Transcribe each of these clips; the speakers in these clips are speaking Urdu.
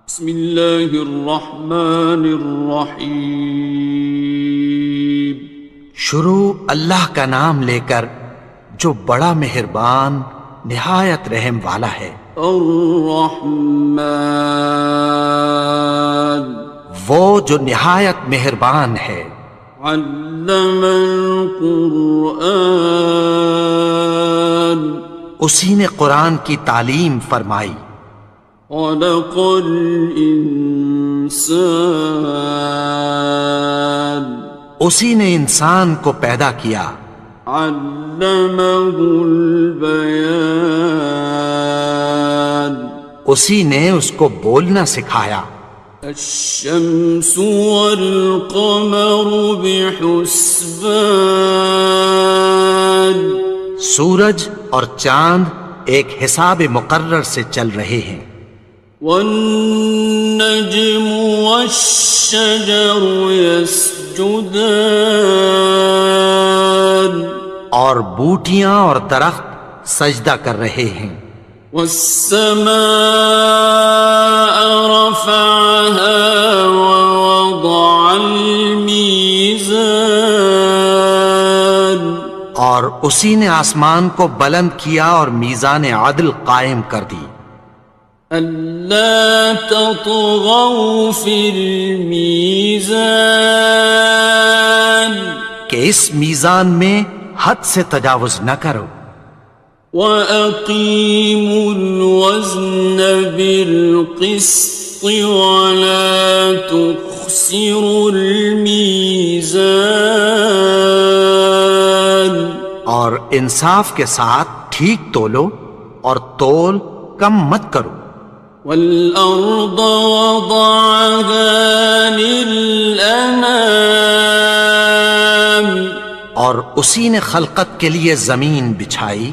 بسم اللہ الرحمن الرحیم۔ شروع اللہ کا نام لے کر جو بڑا مہربان نہایت رحم والا ہے۔ الرحمن، وہ جو نہایت مہربان ہے۔ علم القرآن، اسی نے قرآن کی تعلیم فرمائی۔ خلق الانسان، اسی نے انسان کو پیدا کیا۔ علمہ البیان، اسی نے اس کو بولنا سکھایا۔ الشمس والقمر بحسبان، سورج اور چاند ایک حساب مقرر سے چل رہے ہیں۔ والنجم والشجر يسجدان، اور بوٹیاں اور درخت سجدہ کر رہے ہیں۔ والسماء رفعها ووضع الميزان، اور اسی نے آسمان کو بلند کیا اور میزان عدل قائم کر دی۔ ألا تطغوا في الميزان، کہ اس میزان میں حد سے تجاوز نہ کرو۔ وَأَقِيمُوا الْوَزْنَ بِالْقِسْطِ وَلَا تُخْسِرُوا الْمِيزَانَ، اور انصاف کے ساتھ ٹھیک تولو اور تول کم مت کرو۔ وَالْأَرْضَ وَضَعَهَا لِلْأَنَامِ، اور اسی نے خلقت کے لیے زمین بچھائی۔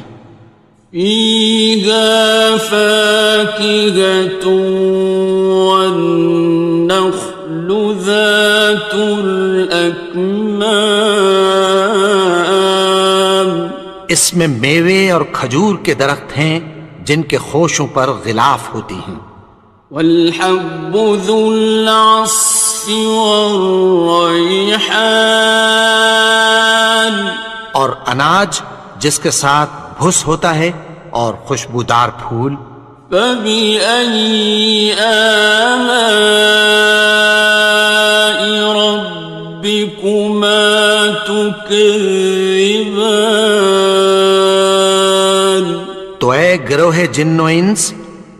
فِيهَا فَاكِهَةٌ وَالنَّخْلُ ذَاتُ الْأَكْمَامِ، اس میں میوے اور کھجور کے درخت ہیں جن کے خوشوں پر غلاف ہوتی ہیں۔ وَالْحَبُّ ذُو الْعَصْفِ وَالرَّيْحَانِ، اور اناج جس کے ساتھ بھس ہوتا ہے اور خوشبودار پھول۔ فَبِأَيِّ آلَاءِ رَبِّكُمَا تُكَذِّبَانِ، تو اے گروہ جن و انس،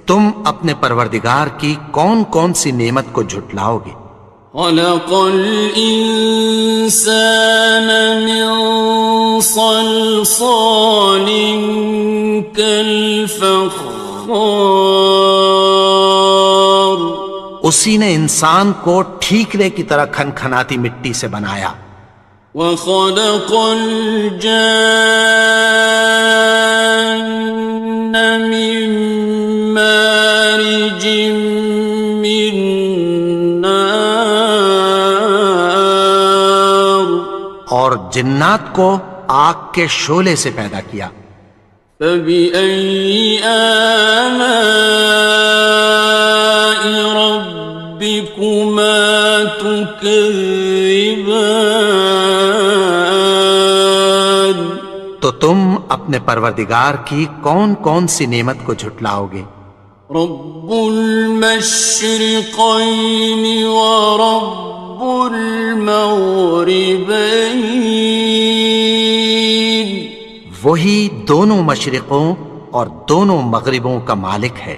تم اپنے پروردگار کی کون کون سی نعمت کو جھٹلاؤ گے؟ خَلَقَ الْإِنسَانَ مِنْ صَلْصَالٍ كَالْفَخَّارِ، اسی نے انسان کو ٹھیکرے کی طرح کھنکھناتی مٹی سے بنایا۔ وَخَلَقَ الْجَانَّ مِن مَّارِجٍ مِّن نَّارٍ، اور جنات کو آگ کے شعلے سے پیدا کیا۔ فَبِأَيِّ آلَاءِ رَبِّكُمَا تُكَذِّبَانِ، تو تم اپنے پروردگار کی کون کون سی نعمت کو جھٹلاؤ گے؟ رب المشرقین ورب المغربین، وہی دونوں مشرقوں اور دونوں مغربوں کا مالک ہے۔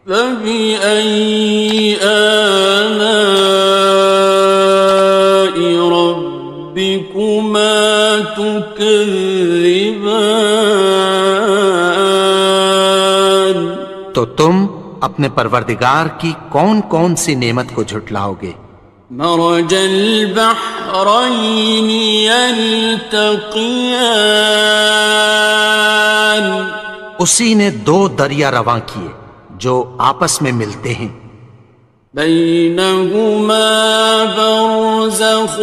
فَبِأَيِّ آلَاءِ رَبِّكُمَا تُكَذِّبَانِ، تو تم اپنے پروردگار کی کون کون سی نعمت کو جھٹلاؤ گے؟ مرج البحرین یلتقیان، اسی نے دو دریا رواں کیے جو آپس میں ملتے ہیں۔ بینہما برزخ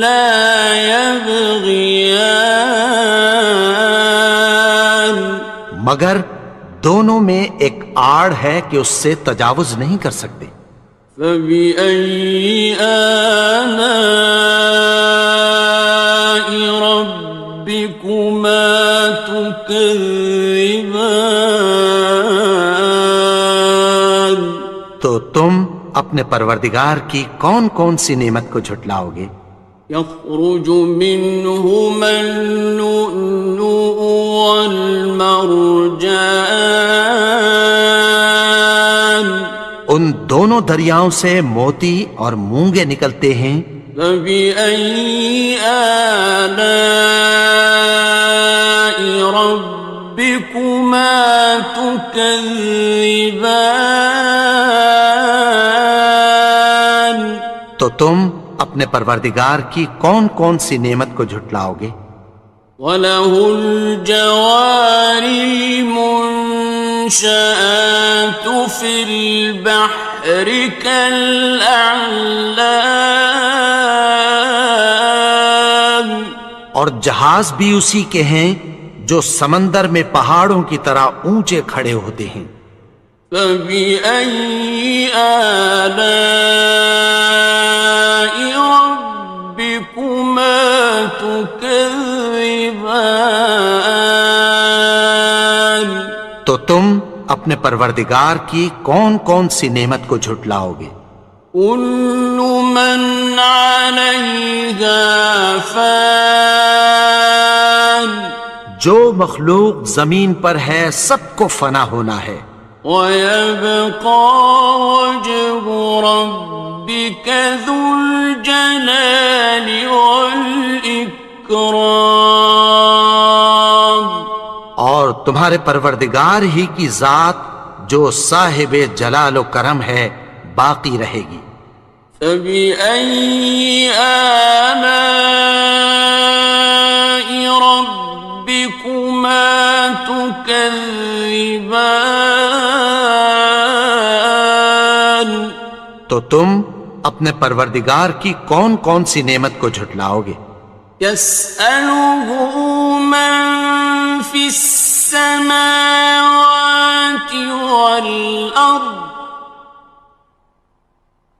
لا یبغیان، مگر دونوں میں ایک آڑ ہے کہ اس سے تجاوز نہیں کر سکتے۔ فبأي آلاء ربكما تكذبان؟ تو تم اپنے پروردگار کی کون کون سی نعمت کو جھٹلاؤ گے؟ يخرج منهما اللؤلؤ والمرجان ان دونوں دریاؤں سے موتی اور مونگے نکلتے ہیں۔ فبأي آلاء ربكما تكذبان؟ تو تم اپنے پروردگار کی کون کون سی نعمت کو جھٹلاؤ گے؟ وَلَهُ الْجَوَارِ الْمُنشَآتُ فِي الْبَحْرِ كَالْأَعْلَامِ، اور جہاز بھی اسی کے ہیں جو سمندر میں پہاڑوں کی طرح اونچے کھڑے ہوتے ہیں۔ فَبِأَيِّ آلَاءِ رَبِّكُمَا تُكَذِّبَانِ؟ تو تم اپنے پروردگار کی کون کون سی نعمت کو جھٹلاؤ گے؟ كُلُّ مَنْ عَلَيْهَا فَانٍ، جو مخلوق زمین پر ہے سب کو فنا ہونا ہے۔ وَيَبْقَى وَجْهُ رَبِّكَ ذُو الْجَلَالِ وَالْإِكْرَامِ، اور تمہارے پروردگار ہی کی ذات جو صاحب جلال و کرم ہے باقی رہے گی۔ فَبِأَيِّ آلَاءِ رَبِّكُمَا تُكَذِّبَانِ؟ تو تم اپنے پروردگار کی کون کون سی نعمت کو جھٹلاؤ گے؟ يَسْأَلُهُ مَن فِي السَّمَاوَاتِ وَالْأَرْضِ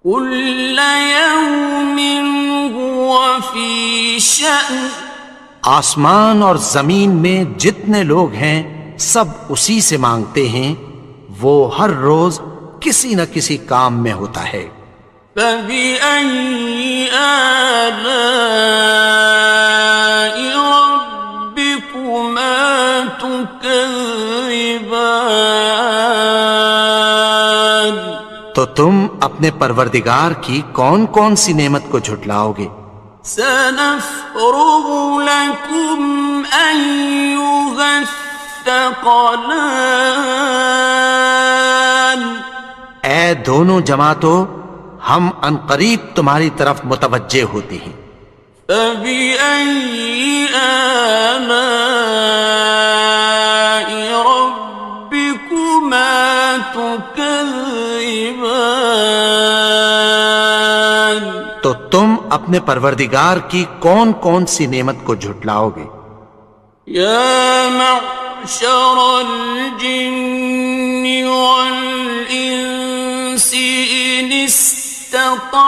كُلَّ يَوْمٍ هُوَ فِي شَأْنٍ، آسمان اور زمین میں جتنے لوگ ہیں سب اسی سے مانگتے ہیں، وہ ہر روز کسی نہ کسی کام میں ہوتا ہے۔ فَبِأَيِّ آلَاءِ رَبِّكُمَا تُكَذِّبَانِ؟ تو تم اپنے پروردگار کی کون کون سی نعمت کو جھٹلاؤ گے؟ سَنَفْرُغُ لَكُمْ أَيُّهَ الثَّقَلَانِ؟ اے دونوں جماعتوں، ہم عنقریب تمہاری طرف متوجہ ہوتے ہیں۔ فَبِأَيِّ آلَاءِ رَبِّكُمَا تُكَذِّبَانِ؟ تو تم اپنے پروردگار کی کون کون سی نعمت کو جھٹلاؤ گے؟ يَا مَعْشَرَ الْجِنِّ وَالْإِنسِ إِنِ اسْتَطَعْتُمْ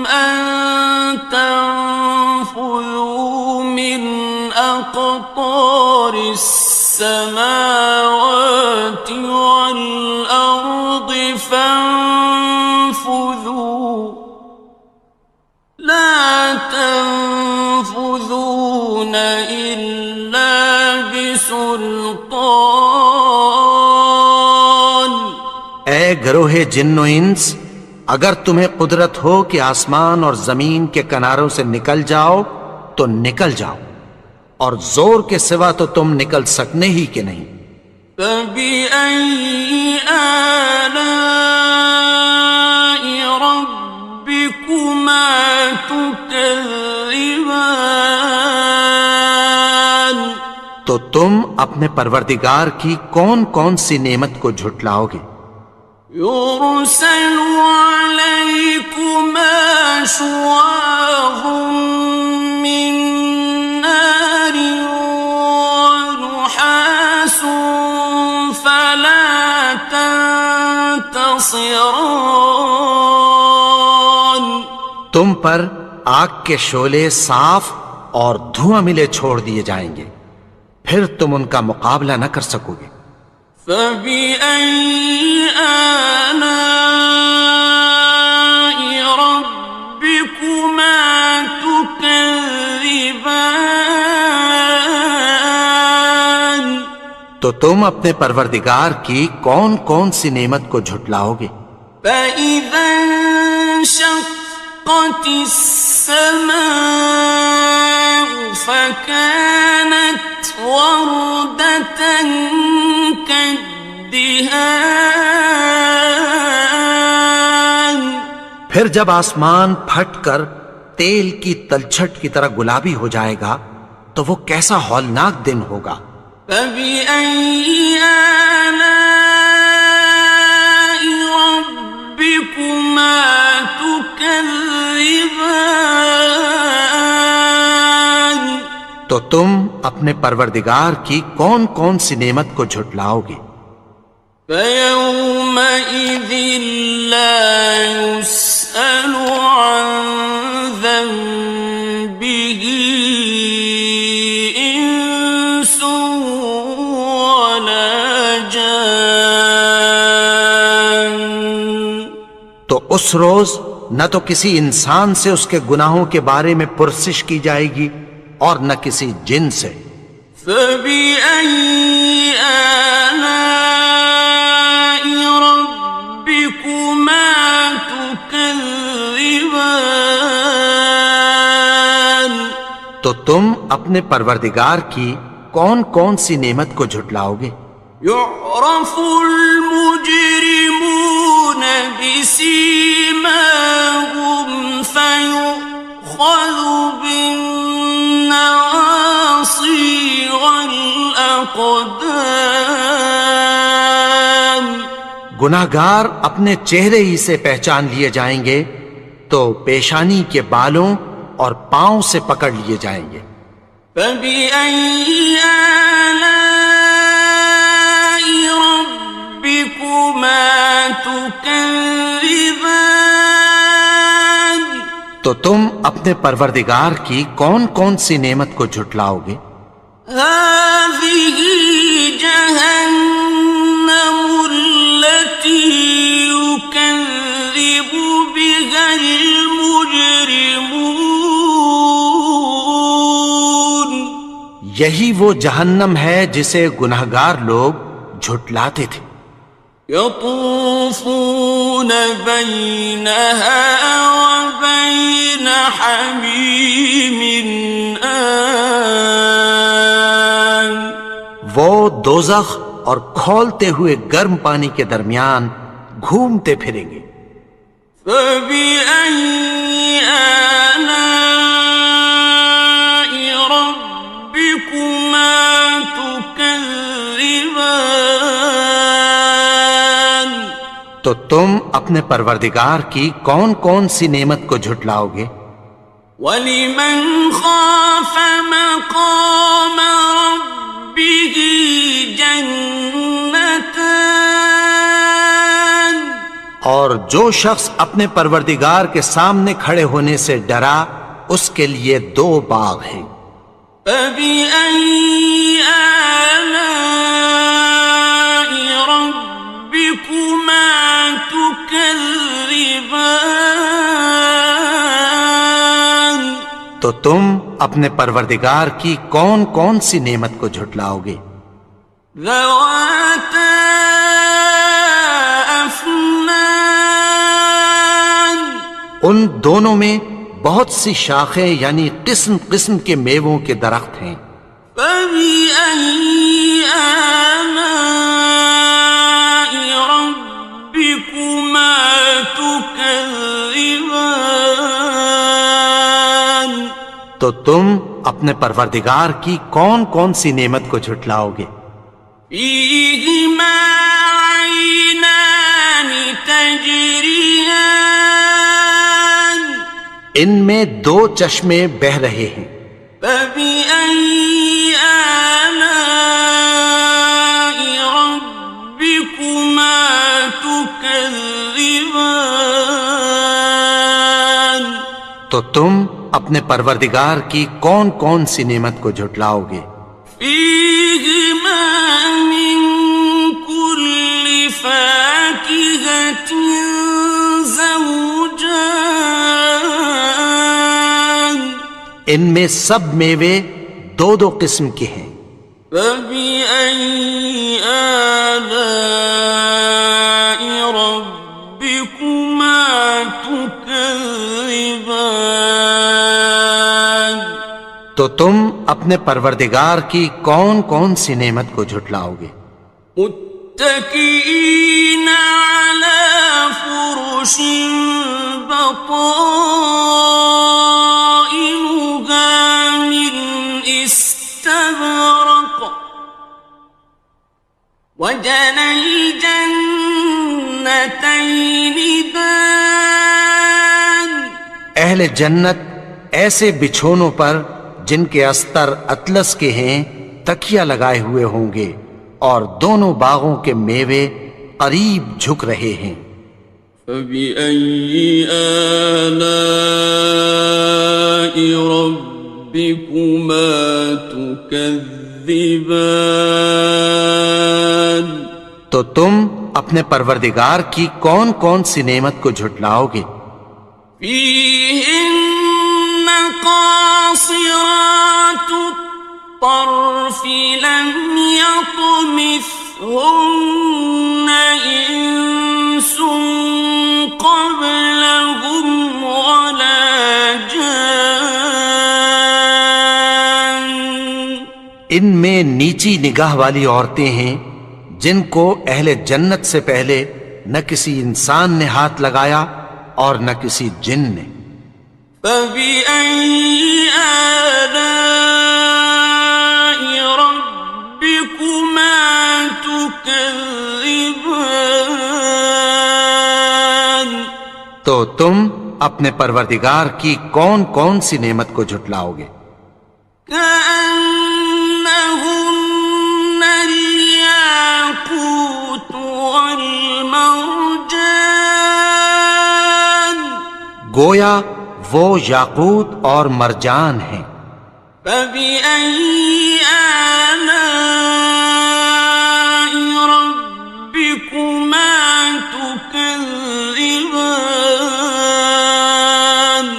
أَن تَنفُذُوا مِنْ أَقْطَارِ السَّمَاوَاتِ وَالْأَرْضِ فَانفُذُوا لَا تَنفُذُونَ إِلَّا بِسُلْطَانٍ۔ اے گروہ جن و انس، اگر تمہیں قدرت ہو کہ آسمان اور زمین کے کناروں سے نکل جاؤ تو نکل جاؤ، اور زور کے سوا تو تم نکل سکنے ہی کہ نہیں۔ فَبِأَيِّ آلَاءِ رَبِّكُمَا تُكَذِّبَانِ؟ تو تم اپنے پروردگار کی کون کون سی نعمت کو جھٹلاؤ گے؟ يُرْسَلُ عَلَيْكُمَا شُوَاظٌ مِّن نَّارٍ وَنُحَاسٌ خصران. تم پر آگ کے شعلے صاف اور دھواں ملے چھوڑ دیے جائیں گے، پھر تم ان کا مقابلہ نہ کر سکو گے۔ فبأي آلاء ربكما تكذبان. تو تم اپنے پروردگار کی کون کون سی نعمت کو جھٹلاؤ گے؟ فإذا انشقت السماء فكانت وردة كالدهان. پھر جب آسمان پھٹ کر تیل کی تلچھٹ کی طرح گلابی ہو جائے گا تو وہ کیسا ہولناک دن ہوگا۔ فبأي آلاء ربكما تكذبان. تو تم اپنے پروردگار کی کون کون سی نعمت کو جھٹلاؤ گے؟ فيومئذ لا يسأل عن ذنبه إنس ولا جان. تو اس روز نہ تو کسی انسان سے اس کے گناہوں کے بارے میں پرسش کی جائے گی اور نہ کسی جن سے۔ فبأي آلاء ربكما تكذبان. تو تم اپنے پروردگار کی کون کون سی نعمت کو جھٹلاؤ گے؟ يعرف المجرمون بسيماهم فيؤخذ بالنواصي والأقدام. گناہگار اپنے چہرے ہی سے پہچان لیے جائیں گے تو پیشانی کے بالوں اور پاؤں سے پکڑ لیے جائیں گے۔ فبأي آلاء ربكما تكذبان. تو تم اپنے پروردگار کی کون کون سی نعمت کو جھٹلاؤ گے؟ هذه جهنم التي يكذب بها المجرمون. یہی وہ جہنم ہے جسے گناہگار لوگ جھٹلاتے تھے۔ يطوفون بينها وبين حميم آن. وہ دوزخ اور کھولتے ہوئے گرم پانی کے درمیان گھومتے پھریں گے۔ فبأي آلاء ربكما تكذبان. تو تم اپنے پروردگار کی کون کون سی نعمت کو جھٹلاؤ گے؟ وَلِمَنْ خَافَ مَقَامَ رَبِّهِ جَنَّتَانِ. اور جو شخص اپنے پروردگار کے سامنے کھڑے ہونے سے ڈرا اس کے لیے دو باغ ہیں۔ فَبِأَيِّ آلَاءِ رَبِّكُمَا تُكَذِّبَانِ. تو تم اپنے پروردگار کی کون کون سی نعمت کو جھٹلاؤ گے؟ ذَوَاتَا أَفْنَانٍ. ان دونوں میں بہت سی شاخیں یعنی قسم قسم کے میووں کے درخت ہیں۔ فَبِأَيِّ آلَاءِ رَبِّكُمَا تُكَذِّبَانِ. تو تم اپنے پروردگار کی کون کون سی نعمت کو جھٹلاؤ گے؟ فِيهِمَا عَيْنَانِ تَجْرِيَانِ. ان میں دو چشمے بہہ رہے ہیں۔ فَبِأَيِّ آلَاءِ رَبِّكُمَا تُكَذِّبَانِ. تكذبان تو تم اپنے پروردگار کی کون کون سی نعمت کو جھٹلاؤ گے؟ فيهما من كل فاكهة زوجان ان میں سب میوے دو دو قسم کے ہیں۔ فبأي آلاء ربكما تكذبان تو تم اپنے پروردگار کی کون کون سی نعمت کو جھٹلاؤ گے؟ متكئين على فرش بطائنها من استبرق وجنى الجنتين دان اہل جنت ایسے بچھونوں پر جن کے استر اطلس کے ہیں تکیہ لگائے ہوئے ہوں گے اور دونوں باغوں کے میوے قریب جھک رہے ہیں۔ فبأي آلاء ربكما تكذبان تو تم اپنے پروردگار کی کون کون سی نعمت کو جھٹلاؤ گے؟ فيهن قاصرات الطرف لم يطمثهن إنس قبلهم ولا جان ان میں نیچی نگاہ والی عورتیں ہیں جن کو اہل جنت سے پہلے نہ کسی انسان نے ہاتھ لگایا اور نہ کسی جن نے۔ فبأي آلاء ربكما تكذبان تو تم اپنے پروردگار کی کون کون سی نعمت کو جھٹلاؤ گے؟ كأنهن الياقوت والمرجان گویا وہ یاقوت اور مرجان ہیں۔ فبأي آلاء ربكما تكذبان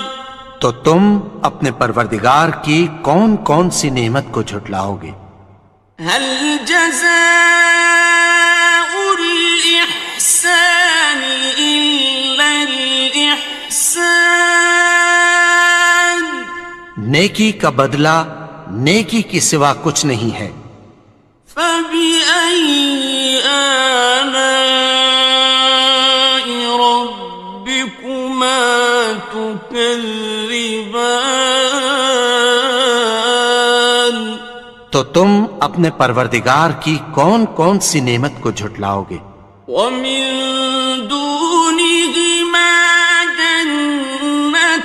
تو تم اپنے پروردگار کی کون کون سی نعمت کو جھٹلاؤ گے؟ هل جزاء الإحسان إلا الإحسان نیکی کا بدلہ نیکی کی سوا کچھ نہیں ہے۔ فبأي آلاء ربكما تكذبان تو تم اپنے پروردگار کی کون کون سی نعمت کو جھٹلاؤ گے؟ ومن دونهما جنتان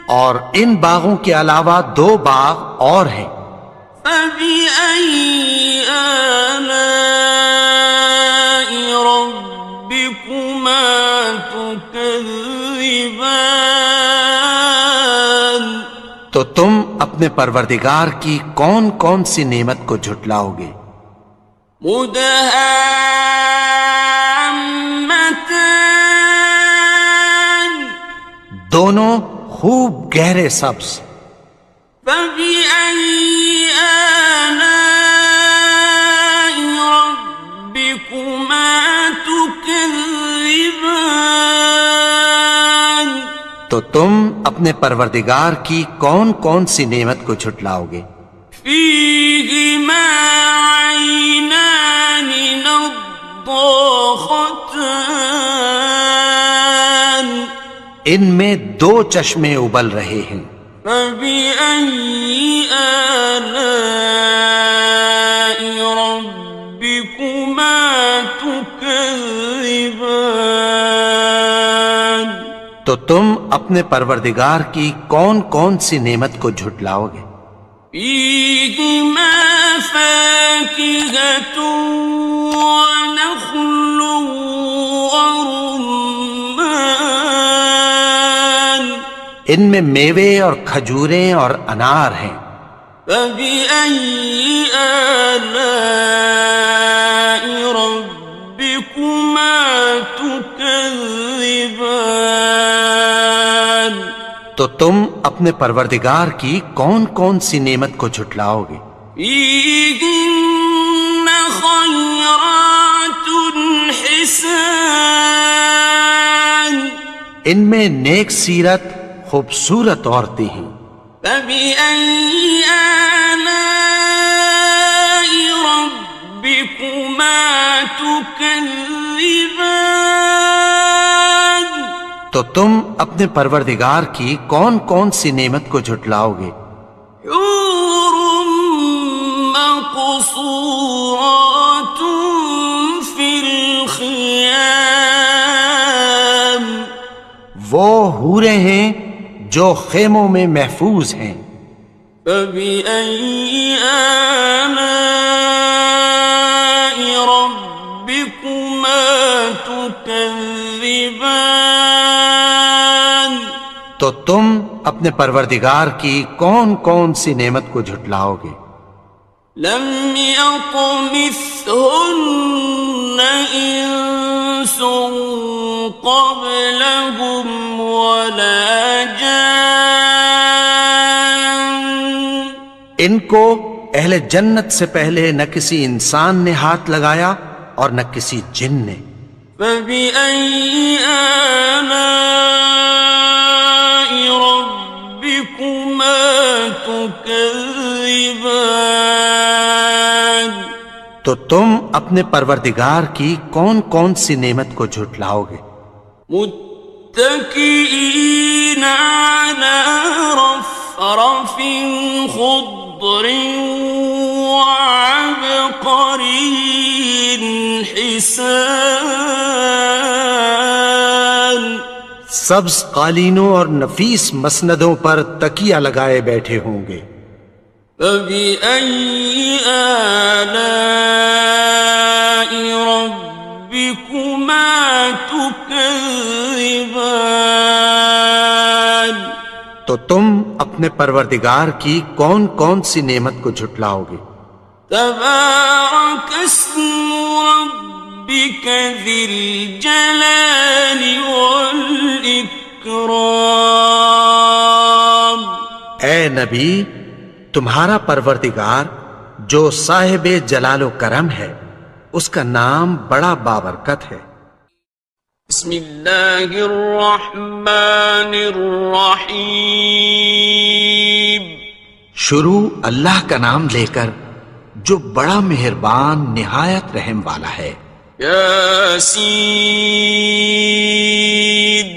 اور ان باغوں کے علاوہ دو باغ اور ہیں۔ فبأي آلاء ربكما تكذبان تو تم اپنے پروردگار کی کون کون سی نعمت کو جھٹلاؤ گے؟ مدهامتان دونوں خوب گہرے سبز۔ فبأي آلاء ربكما تكذبان تو تم اپنے پروردگار کی کون کون سی نعمت کو جھٹلاؤ گے؟ فيهما عينان نضاختان ان میں دو چشمے ابل رہے ہیں۔ فبأي آلاء ربكما تكذبان تو تم اپنے پروردگار کی کون کون سی نعمت کو جھٹلاؤ گے؟ فيهما فاكهة ونخل ورمان ان میں میوے اور کھجوریں اور انار ہیں. فبأي آلاء ربكما تكذبان تو تم اپنے پروردگار کی کون کون سی نعمت کو جھٹلاؤ گے؟ فيهن خيرات حسان ان میں نیک سیرت خوبصورت عورتیں ہیں. فبأي آلاء ربكما تكذبان تو تم اپنے پروردگار کی کون کون سی نعمت کو جھٹلاؤ گے؟ حور مقصورات في الخيام وہ حوریں ہیں جو خیموں میں محفوظ ہیں. فبأي آلاء ربكما تكذبان تو تم اپنے پروردگار کی کون کون سی نعمت کو جھٹلاؤ گے؟ لم يطمثهن إنس قبلهم ولا جان ان کو اہل جنت سے پہلے نہ کسی انسان نے ہاتھ لگایا اور نہ کسی جن نے. فبأي آلاء ربكما تكذبان تو تم اپنے پروردگار کی کون کون سی نعمت کو جھٹلاؤ گے؟ متكئين على رفرف خضر وعبقري حسان سبز قالینوں اور نفیس مسندوں پر تکیہ لگائے بیٹھے ہوں گے. فبأي آلاء ربكما تكذبان تو تم اپنے پروردگار کی کون کون سی نعمت کو جھٹلاؤ گے؟ تبارك اسم ربك ذي الجلال والإكرام اے نبی، تمہارا پروردگار جو صاحب جلال و کرم ہے اس کا نام بڑا بابرکت ہے. بسم اللہ الرحمن الرحیم شروع اللہ کا نام لے کر جو بڑا مہربان نہایت رحم والا ہے. یاسین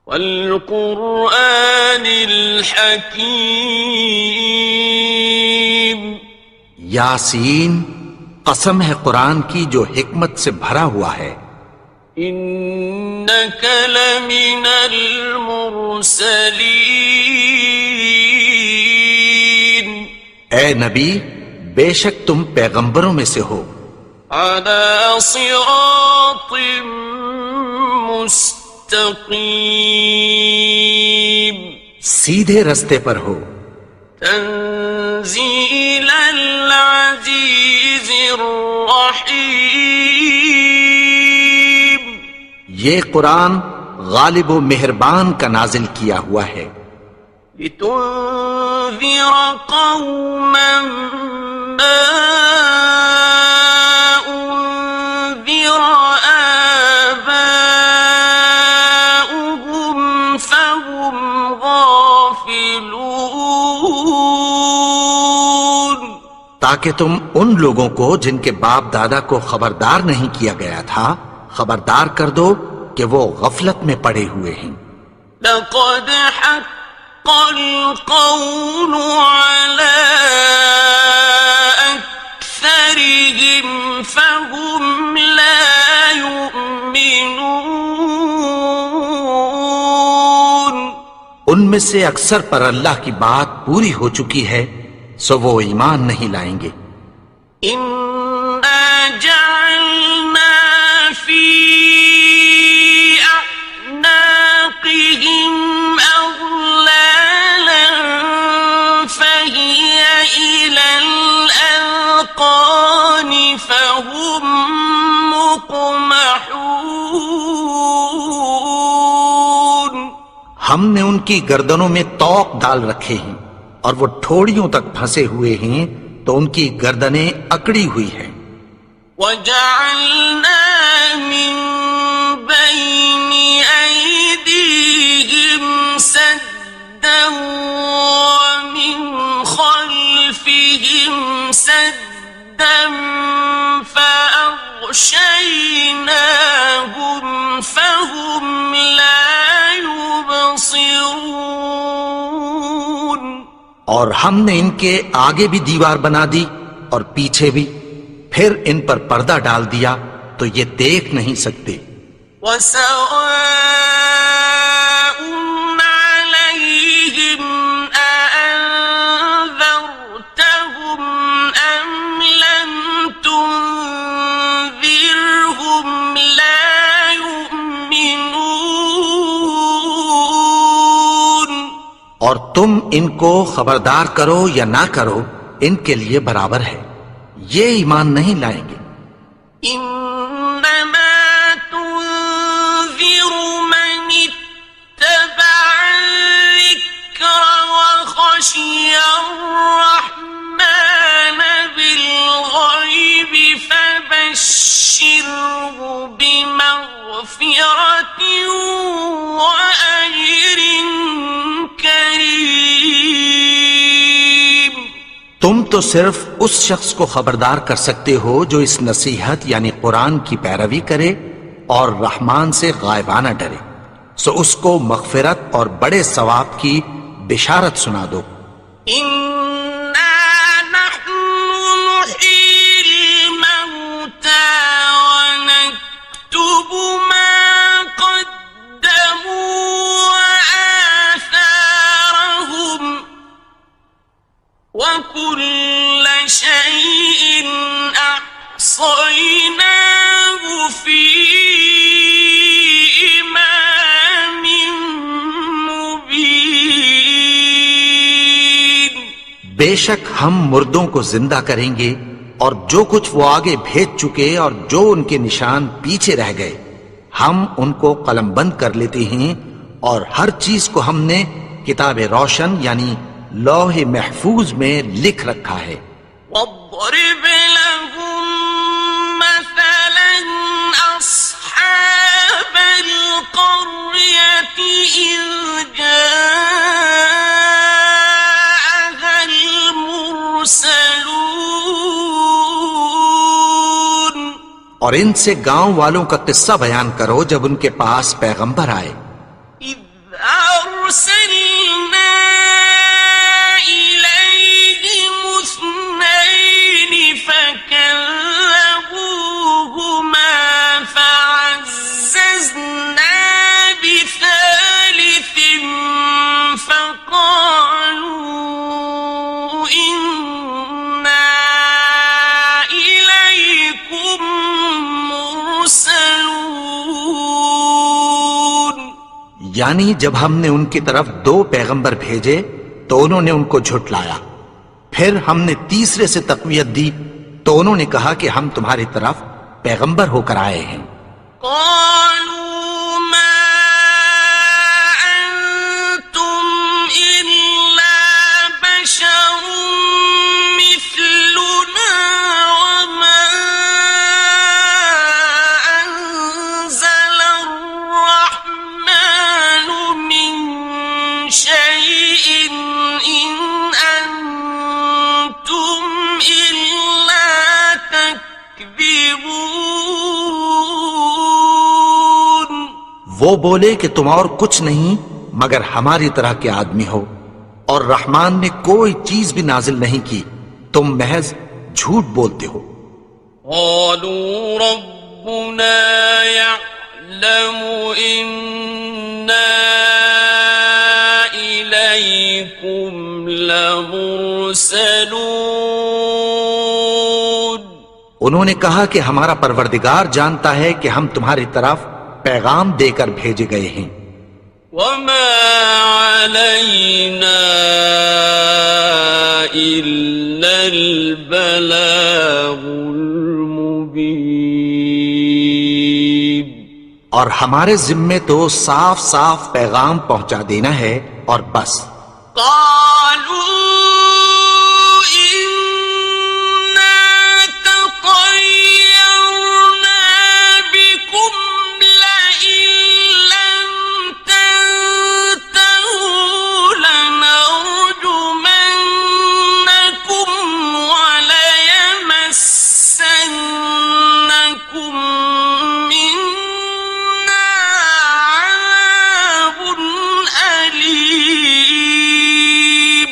والقرآن الحکیم یاسین، قسم ہے قرآن کی جو حکمت سے بھرا ہوا ہے. انک لمن المرسلین اے نبی، بے شک تم پیغمبروں میں سے ہو. علی صراط مستقیم سیدھے رستے پر ہو. تنزیل العزیز الرحیم یہ قرآن غالب و مہربان کا نازل کیا ہوا ہے. لتنذر قوما ما انذر آباؤهم فهم غافلون تاکہ تم ان لوگوں کو جن کے باپ دادا کو خبردار نہیں کیا گیا تھا خبردار کر دو کہ وہ غفلت میں پڑے ہوئے ہیں. لقد حق القول على أكثرهم فهم لا يؤمنون ان میں میں سے اکثر پر اللہ کی بات پوری ہو چکی ہے سو وہ ایمان نہیں لائیں گے۔ إنا جعلنا في أعناقهم أغلالا فهي إلى الأذقان فهم مقمحون۔ ہم نے ان کی گردنوں میں طوق ڈال رکھے ہیں اور وہ ٹھوڑیوں تک پھنسے ہوئے ہیں تو ان کی گردنیں اکڑی ہوئی ہیں۔ وَجَعَلْنَا مِن بَيْنِ أَيْدِيهِمْ سَدًّا وَمِنْ خَلْفِهِمْ سَدًّا فَأَغْشَيْنَاهُمْ فَهُمْ لَا يُبْصِرُونَ۔ اور ہم نے ان کے آگے بھی دیوار بنا دی اور پیچھے بھی، پھر ان پر پردہ ڈال دیا تو یہ دیکھ نہیں سکتے۔ وَسَوَاءٌ عَلَيْهِمْ أَأَنذَرْتَهُمْ أَمْ لَمْ تُنذِرْهُمْ لَا يُؤْمِنُونَ۔ اور تم ان کو خبردار کرو یا نہ کرو ان کے لیے برابر ہے، یہ ایمان نہیں لائیں گے۔ إنما تنذر من اتبع الذكر وخشي الرحمن بالغيب فبشره بمغفرة وأجر كريم۔ تم تو صرف اس شخص کو خبردار کر سکتے ہو جو اس نصیحت یعنی قرآن کی پیروی کرے اور رحمان سے غائبانہ ڈرے، سو اس کو مغفرت اور بڑے ثواب کی بشارت سنا دو۔ إنا نحن نحيي الموتى ونكتب ما قدموا وآثارهم وكل شيء أحصيناه في إمام مبين۔ بے شک ہم مردوں کو زندہ کریں گے اور جو کچھ وہ آگے بھیج چکے اور جو ان کے نشان پیچھے رہ گئے ہم ان کو قلم بند کر لیتے ہیں، اور ہر چیز کو ہم نے کتاب روشن یعنی لوح محفوظ میں لکھ رکھا ہے۔ واضرب لهم مثلا أصحاب القرية إذ جاءها المرسلون۔ اور ان سے گاؤں والوں کا قصہ بیان کرو جب ان کے پاس پیغمبر آئے۔ إذ أرسلنا إليهم اثنين فكذبوهما فعززنا بثالث فقالوا إنا إليكم مرسلون۔ یعنی جب ہم نے ان کی طرف 2 پیغمبر بھیجے تو انہوں نے ان کو جھٹلایا، پھر ہم نے تیسرے سے تقویت دی تو انہوں نے کہا کہ ہم تمہاری طرف پیغمبر ہو کر آئے ہیں۔ قالوا ما أنتم إلا بشر مثلنا وما أنزل الرحمن من شيء إن أنتم إلا تكذبون۔ وہ بولے کہ تم اور کچھ نہیں مگر ہماری طرح کے آدمی ہو، اور رحمان نے کوئی چیز بھی نازل نہیں کی، تم محض جھوٹ بولتے ہو۔ قالوا ربنا يعلم إنا إليكم لمرسلون انہوں نے کہا کہ ہمارا پروردگار جانتا ہے کہ ہم تمہاری طرف پیغام دے کر بھیجے گئے ہیں. وما علينا إلا البلاغ المبين اور ہمارے ذمے تو صاف صاف پیغام پہنچا دینا ہے اور بس. قالوا إنا تطيرنا بكم لئن لم تنتهوا لنرجمنكم وليمسنكم منا عذاب أليم.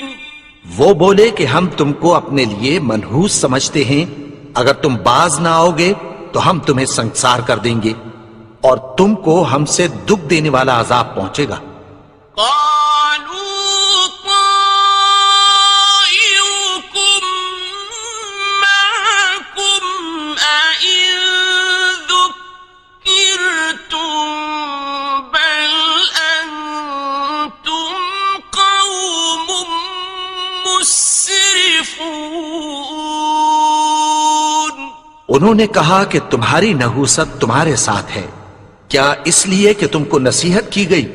وہ بولے کہ ہم تم کو اپنے لیے منحوس سمجھتے ہیں، اگر تم باز نہ آؤ گے تو ہم تمہیں سنسار کر دیں گے اور تم کو ہم سے دکھ دینے والا عذاب پہنچے گا. قالوا طائركم معكم أئن ذكرتم بل أنتم قوم مسرفون. انہوں نے کہا کہ تمہاری نحوست تمہارے ساتھ ہے، کیا اس لیے کہ تم کو نصیحت کی گئی؟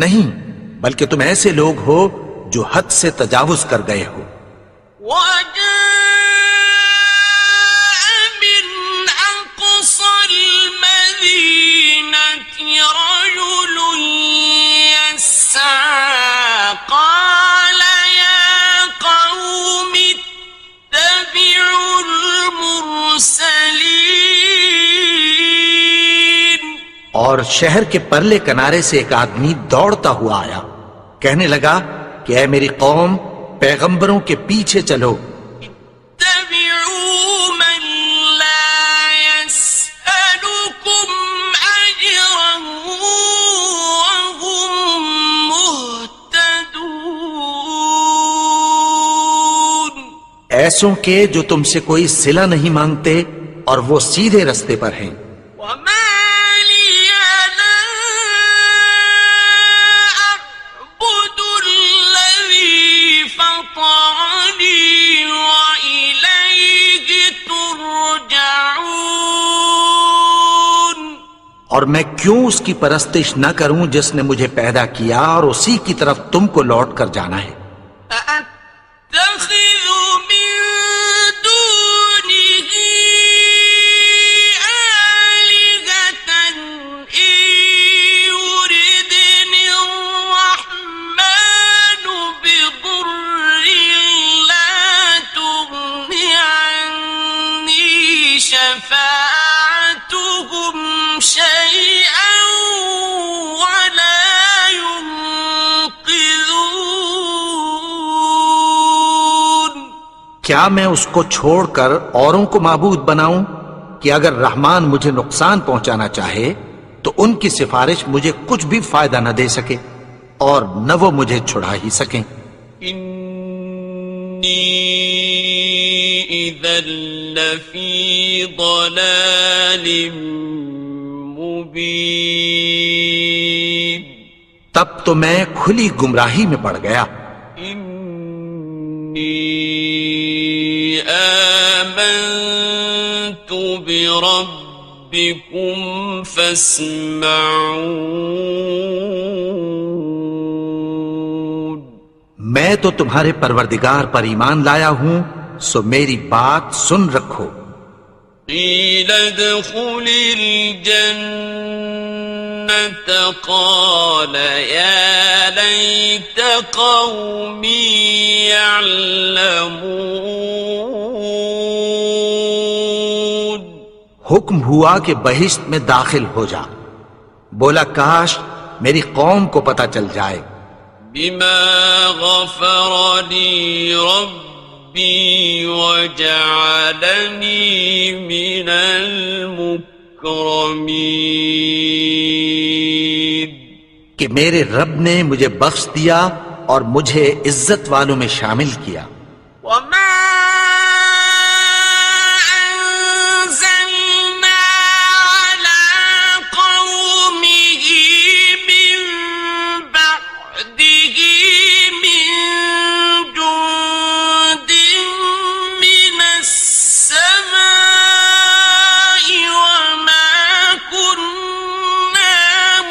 نہیں، بلکہ تم ایسے لوگ ہو جو حد سے تجاوز کر گئے ہو. وجاء من أقصى المدينة رجل يسعى قال يا قوم اتبعوا المرسلين. اور شہر کے پرلے کنارے سے ایک آدمی دوڑتا ہوا آیا، کہنے لگا کہ اے میری قوم، پیغمبروں کے پیچھے چلو. اتبعوا من لا يسألكم أجرا وهم مهتدون. ایسوں کے جو تم سے کوئی صلہ نہیں مانگتے اور وہ سیدھے رستے پر ہیں. وما لي لا أعبد الذي فطرني وإليه ترجعون. اور میں کیوں اس کی پرستش نہ کروں جس نے مجھے پیدا کیا اور اسی کی طرف تم کو لوٹ کر جانا ہے. أأتخذ من دونه آلهة إن يردني الرحمن بضر لا تغن عني شفاعتهم شيئا ولا ينقذون. کیا میں اس کو چھوڑ کر اوروں کو معبود بناؤں کہ اگر رحمان مجھے نقصان پہنچانا چاہے تو ان کی سفارش مجھے کچھ بھی فائدہ نہ دے سکے اور نہ وہ مجھے چھڑا ہی سکیں. إني إذا لفي ضلال مبين. تب تو میں کھلی گمراہی میں پڑ گیا. إني آمنت بربكم فاسمعون. میں تو تمہارے پروردگار پر ایمان لایا ہوں، سو میری بات سن رکھو. قيل ادخل الجنة قال يا ليت قومي يعلمون. حکم ہوا کہ بہشت میں داخل ہو جا. بولا کاش میری قوم کو پتہ چل جائے. بما غفر لي ربي وجعلني من المكرمين. کہ میرے رب نے مجھے بخش دیا اور مجھے عزت والوں میں شامل کیا. وما أنزلنا على قومه من بعده من جند من السماء وما كنا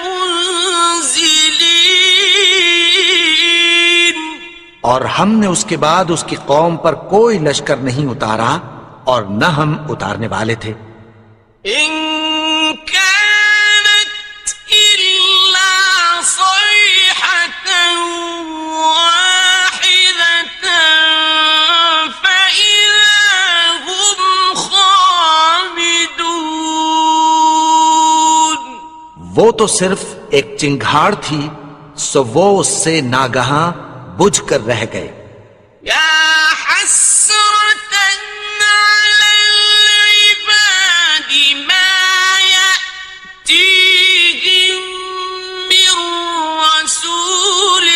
منزلين. اور ہم نے اس کے بعد اس کی قوم پر کوئی لشکر نہیں اتارا اور نہ ہم اتارنے والے تھے. إن كانت إلا صيحة واحدة فإذا هم خامدون. وہ تو صرف ایک چنگھاڑ تھی، سو وہ اس سے ناگہاں بجھ کر رہ گئے. يا حسرة على العباد ما يأتيهم من رسول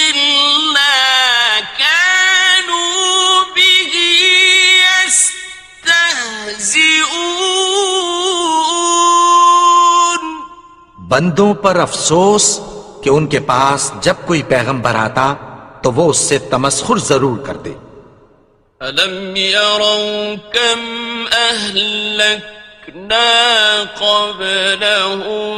إلا كانوا به يستهزئون. بندوں پر افسوس کہ ان کے پاس جب کوئی پیغمبر آتا تو وہ اس سے تمسخر ضرور کرتے. ألم يروا كم أهلكنا قبلهم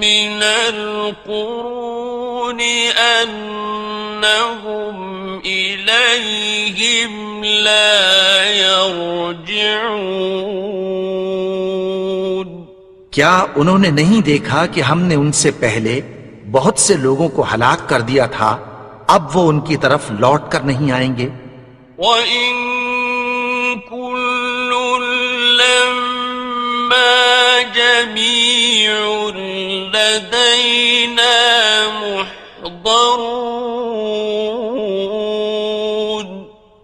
من القرون أنهم إليهم لا يرجعون. کیا انہوں نے نہیں دیکھا کہ ہم نے ان سے پہلے بہت سے لوگوں کو ہلاک کر دیا تھا، اب وہ ان کی طرف لوٹ کر نہیں آئیں گے. وَإِن كُلٌّ لَّمَّا جَمِيعٌ لَّدَيْنَا مُحْضَرُونَ.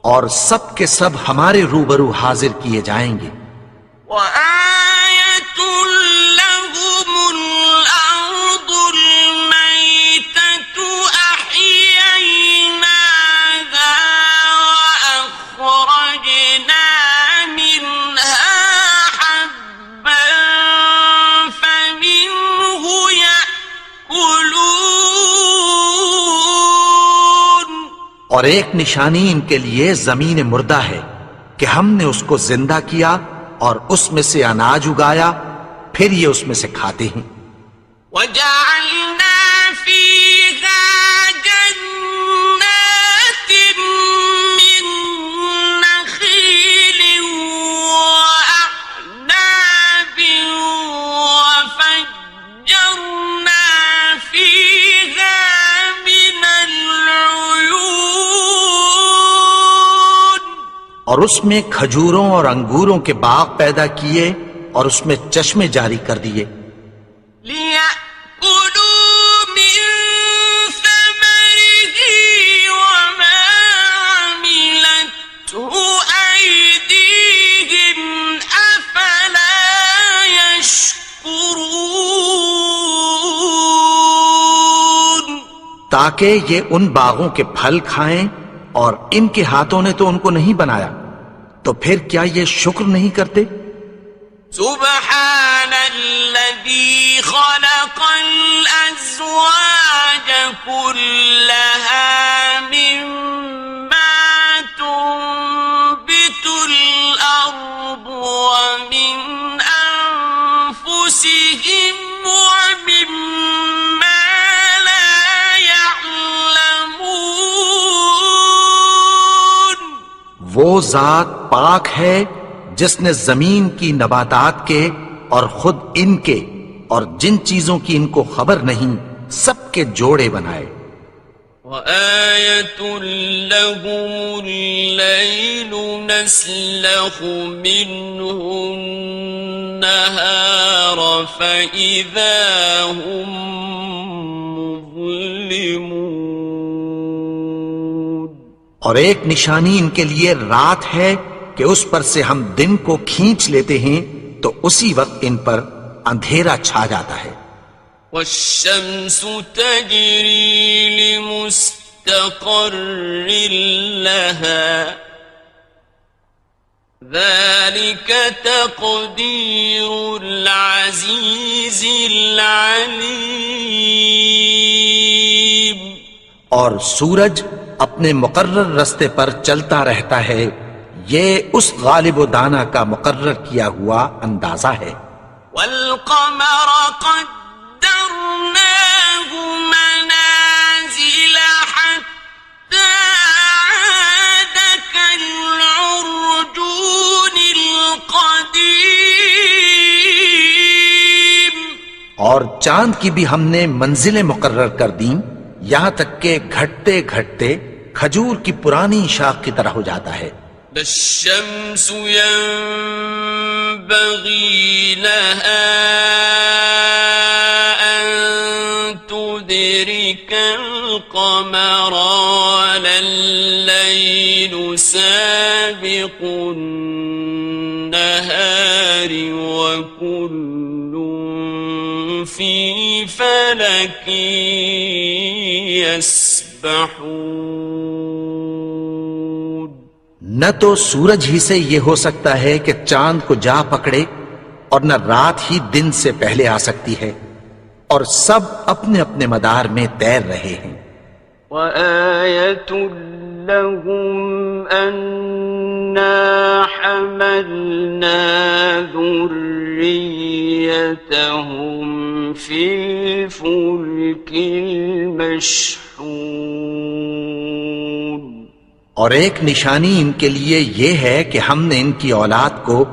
اور سب کے سب ہمارے روبرو حاضر کیے جائیں گے. وَآيَةٌ لَّهُمُ الْأَرْضُ الْمَيْتَةُ أَحْيَيْنَاهَا وَأَخْرَجْنَا مِنْهَا حَبًّا فَمِنْهُ يَأْكُلُونَ. اور ایک نشانی ان کے لیے زمین مردہ ہے کہ ہم نے اس کو زندہ کیا اور اس میں سے اناج اگایا، پھر یہ اس میں سے کھاتے ہیں. وَجَعَلْنَا فِيهَا جَنَّاتٍ مِّن نَّخِيلٍ وَأَعْنَابٍ وَفَجَّرْنَا فِيهَا مِنَ الْعُيُونِ. اور اس میں کھجوروں اور انگوروں کے باغ پیدا کیے اور اس میں چشمے جاری کر دیے. لِيَأْكُلُوا مِن ثَمَرِهِ وَمَا عَمِلَتْهُ أَيْدِيهِمْ أَفَلَا يَشْكُرُونَ. تاکہ یہ ان باغوں کے پھل کھائیں، اور ان کے ہاتھوں نے تو ان کو نہیں بنایا، تو پھر کیا یہ شکر نہیں کرتے؟ سبحان الذي خلق الأزواج كلها مما تنبت الأرض ومن أنفسهم ومما لا يعلمون. وہ ذات پاک ہے جس نے زمین کی نباتات کے اور خود ان کے اور جن چیزوں کی ان کو خبر نہیں سب کے جوڑے بنائے. وَآيَةٌ لَّهُمُ اللَّيْلُ نَسْلَخُ مِنْهُ النَّهَارَ فَإِذَا هُمْ مُظْلِمُونَ. اور ایک نشانی ان کے لیے رات ہے کہ اس پر سے ہم دن کو کھینچ لیتے ہیں تو اسی وقت ان پر اندھیرا چھا جاتا ہے. والشمس تجري لمستقر لها ذلك تقدير العزيز العليم. اور سورج اپنے مقرر رستے پر چلتا رہتا ہے، یہ اس غالب و دانا کا مقرر کیا ہوا اندازہ ہے. والقمر قدرناه منازل حتى عاد كالعرجون القديم. اور چاند کی بھی ہم نے منزلیں مقرر کر دیں، یہاں تک کہ گھٹتے گھٹتے کھجور کی پرانی شاخ کی طرح ہو جاتا ہے. لا الشمس ينبغي لها أن تدرك القمر ولا الليل سابق النهار وكل في فلك يسبحون. نہ تو سورج ہی سے یہ ہو سکتا ہے کہ چاند کو جا پکڑے، اور نہ رات ہی دن سے پہلے آ سکتی ہے، اور سب اپنے اپنے مدار میں تیر رہے ہیں. وَآيَةٌ لَهُمْ أَنَّا حَمَلْنَا ذُرِّيَّتَهُمْ فِي الْفُلْكِ الْمَشْحُونِ. اور ایک نشانی ان کے لیے یہ ہے کہ ہم نے ان کی اولاد کو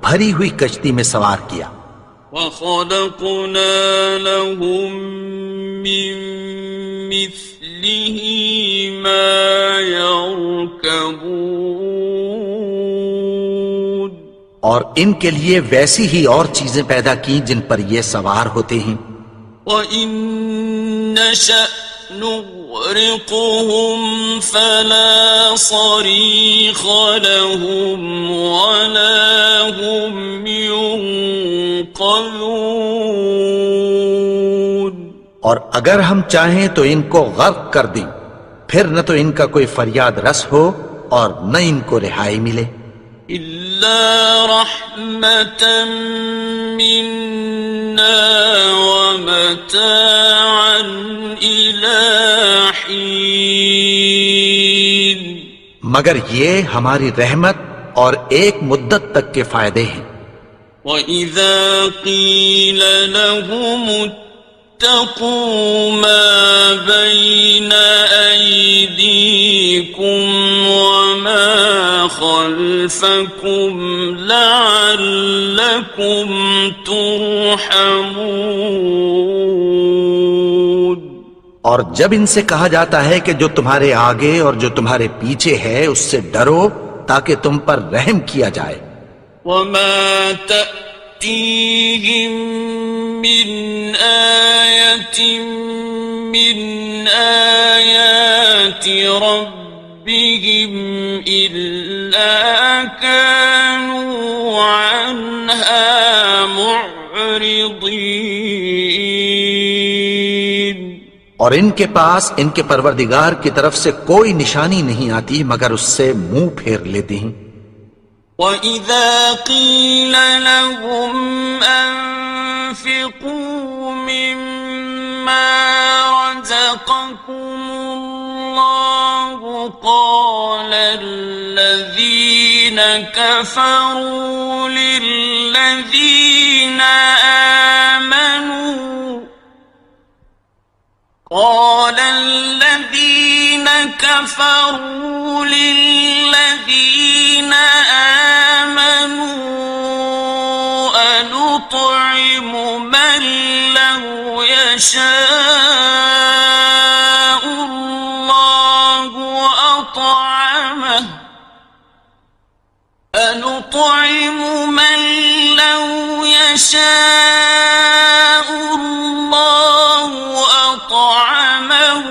بھری ہوئی کشتی میں سوار کیا. وَخَلَقْنَا لَهُم مِّن مِّثْلِهِ مَا يَرْكَبُونَ. اور ان کے لیے ویسی ہی اور چیزیں پیدا کی جن پر یہ سوار ہوتے ہیں. وَإِن نَّشَأْ نُغْرِقْهُمْ فَلَا صَرِيخَ لَهُمْ وَلَا هُمْ يُنقَذُونَ. اور اگر ہم چاہیں تو ان کو غرق کر دیں، پھر نہ تو ان کا کوئی فریاد رس ہو اور نہ ان کو رہائی ملے. إِلَّا رَحْمَةً مِّنَّا وَمَتَاعًا إِلَىٰ حِينٍ. مگر یہ ہماری رحمت اور ایک مدت تک کے فائدے ہیں. وَإِذَا قِيلَ لَهُمُ اتَّقُوا مَا بَيْنَ أَيْدِيكُمْ وَمَا خَلْفَكُمْ لَعَلَّكُمْ تُرْحَمُونَ. اور جب ان سے کہا جاتا ہے کہ جو تمہارے آگے اور جو تمہارے پیچھے ہے اس سے ڈرو تاکہ تم پر رحم کیا جائے. وَمَا تَأْتِيهِم مِّنْ آيَةٍ مِّنْ آيَاتِ رَبِّهِمْ إِلَّا كَانُوا عَنْهَا مُعْرِضِينَ. اور ان کے پاس ان کے پروردگار کی طرف سے کوئی نشانی نہیں آتی مگر اس سے منہ پھیر لیتے ہیں. وَإِذَا قِيلَ لَهُمْ أَنفِقُوا مِمَّا رَزَقَكُمُ اللَّهُ قَالَ الَّذِينَ كَفَرُوا لِلَّذِينَ آمنوا أنطعم من لو يشاء الله أطعمه أنطعم من لو يشاء الله أطعمه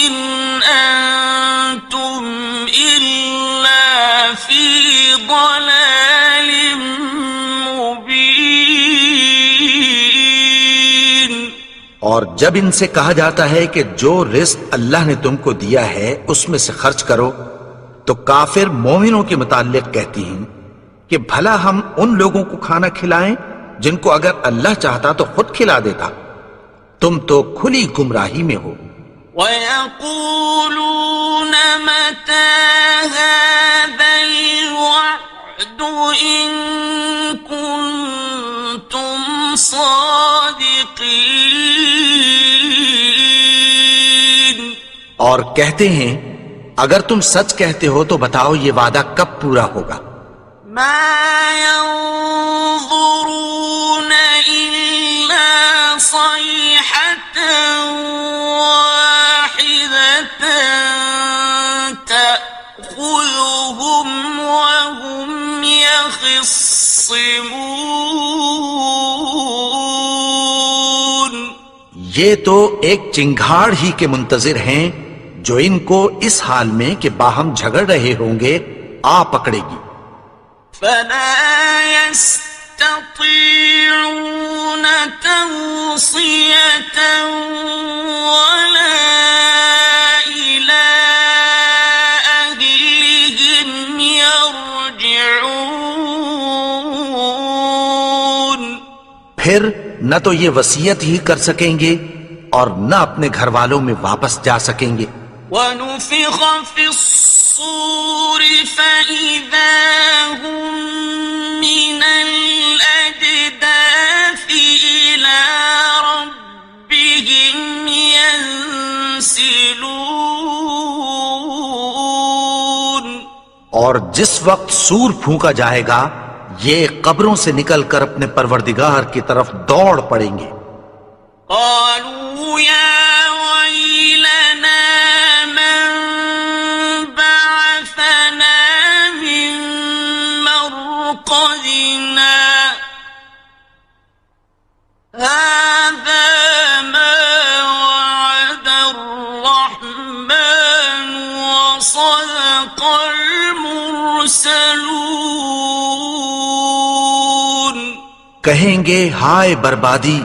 إن أنتم إلا في ضلال مبين. اور جب ان سے کہا جاتا ہے کہ جو رزق اللہ نے تم کو دیا ہے اس میں سے خرچ کرو، تو کافر مومنوں کے متعلق کہتی ہیں کہ بھلا ہم ان لوگوں کو کھانا کھلائیں جن کو اگر اللہ چاہتا تو خود کھلا دیتا، تم تو کھلی گمراہی میں ہو۔ وَيَقُولُونَ مَتَى هَذَا الْوَعْدُ إِن كُنتُمْ صَادِقِينَ، اور کہتے ہیں اگر تم سچ کہتے ہو تو بتاؤ یہ وعدہ کب پورا ہوگا۔ مَا يَنظُرُونَ إِلَّا صَيْحَةً وَاحِدَةً تَأْخُذُهُمْ وَهُمْ يَخِصِّمُونَ، یہ تو ایک چنگھاڑ ہی کے منتظر ہیں جو ان کو اس حال میں کہ باہم جھگڑ رہے ہوں گے آ پکڑے گی۔ فَلَا يَسْتَطِيعُونَ تَوْصِيَةً وَلَا إِلَىٰ أَهْلِهِمْ يَرْجِعُونَ، پھر نہ تو یہ وصیت ہی کر سکیں گے اور نہ اپنے گھر والوں میں واپس جا سکیں گے۔ وَنُفِخَ فِي الصُّورِ فَإِذَا هُم مِّنَ الْأَجْدَاثِ إِلَىٰ رَبِّهِمْ يَنسِلُونَ، اور جس وقت سور پھونکا جائے گا یہ قبروں سے نکل کر اپنے پروردگار کی طرف دوڑ پڑیں گے۔ قالوا يا ويلنا من بعثنا من مرقدنا هذا ما وعد الرحمن وصدق المرسلون، کہیں گے ہائے بربادی،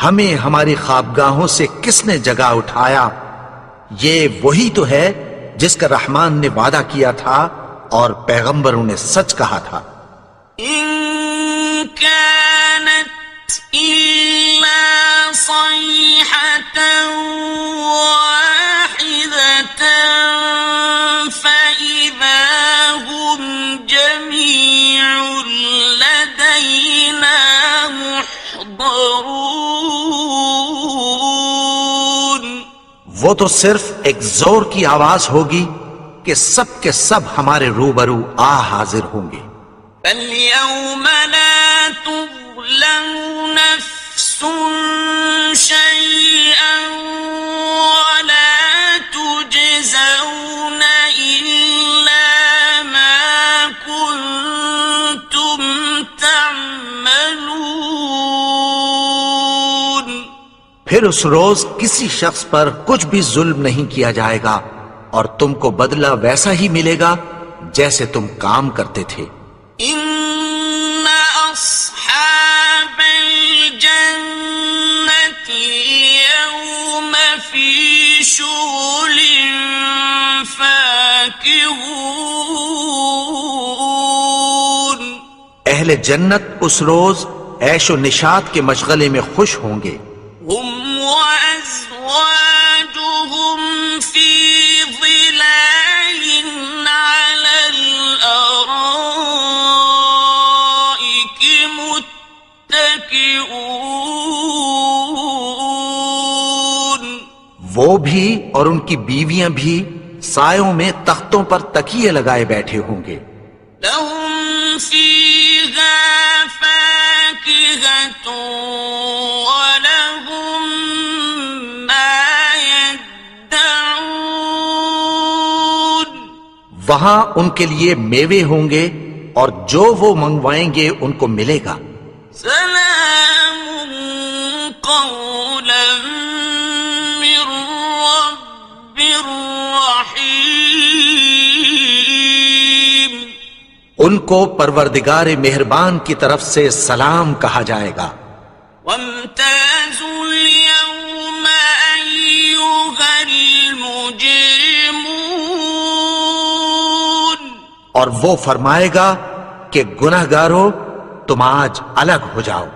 ہمیں ہماری خوابگاہوں سے کس نے جگا اٹھایا، یہ وہی تو ہے جس کا رحمان نے وعدہ کیا تھا اور پیغمبروں نے سچ کہا تھا۔ إن كانت إلا صيحة واحدة فإذا هم جميع لدينا محضرون، وہ تو صرف ایک زور کی آواز ہوگی کہ سب کے سب ہمارے روبرو آ حاضر ہوں گے۔ فَالْيَوْمَ لَا تُظْلَمُ نَفْسٌ شَيْئًا وَلَا تُجْزَوْنَ إِلَّا مَا كُنتُمْ تَعْمَلُونَ، پھر اس روز کسی شخص پر کچھ بھی ظلم نہیں کیا جائے گا اور تم کو بدلہ ویسا ہی ملے گا جیسے تم کام کرتے تھے۔ إِنَّ أَصْحَابَ الْجَنَّةِ الْيَوْمَ فِي شُغُلٍ فَاكِهُونَ، اہل جنت اس روز عیش و نشاط کے مشغلے میں خوش ہوں گے۔ هُمْ وَأَزْوَاجُهُمْ فِي ظِلَالٍ عَلَى الْأَرَائِكِ مُتَّكِئُونَ، وہ بھی اور ان کی بیویاں بھی سایوں میں تختوں پر تکیے لگائے بیٹھے ہوں گے۔ لَهُمْ فِيهَا فَاكِهَةٌ وَلَهُمْ مَا يَدَّعُونَ، وہاں ان کے لیے میوے ہوں گے اور جو وہ منگوائیں گے ان کو ملے گا۔ سلام قولا من رب رحیم، ان کو پروردگار مہربان کی طرف سے سلام کہا جائے گا۔ وامتازوا اليوم أيها المجرمون اور وہ فرمائے گا کہ گنہگارو تم آج الگ ہو جاؤ.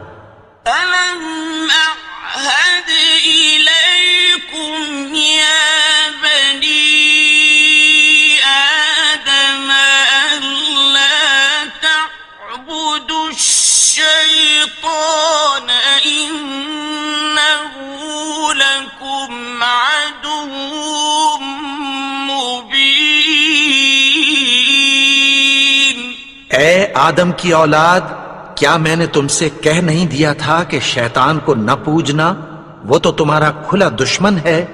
ألم أعهد إليكم يا بني آدم ألا تعبدوا الشيطان إنه لكم عدو مبين. اے آدم کی اولاد، کیا میں نے تم سے کہہ نہیں دیا تھا کہ شیطان کو نہ پوجنا، وہ تو تمہارا کھلا دشمن ہے.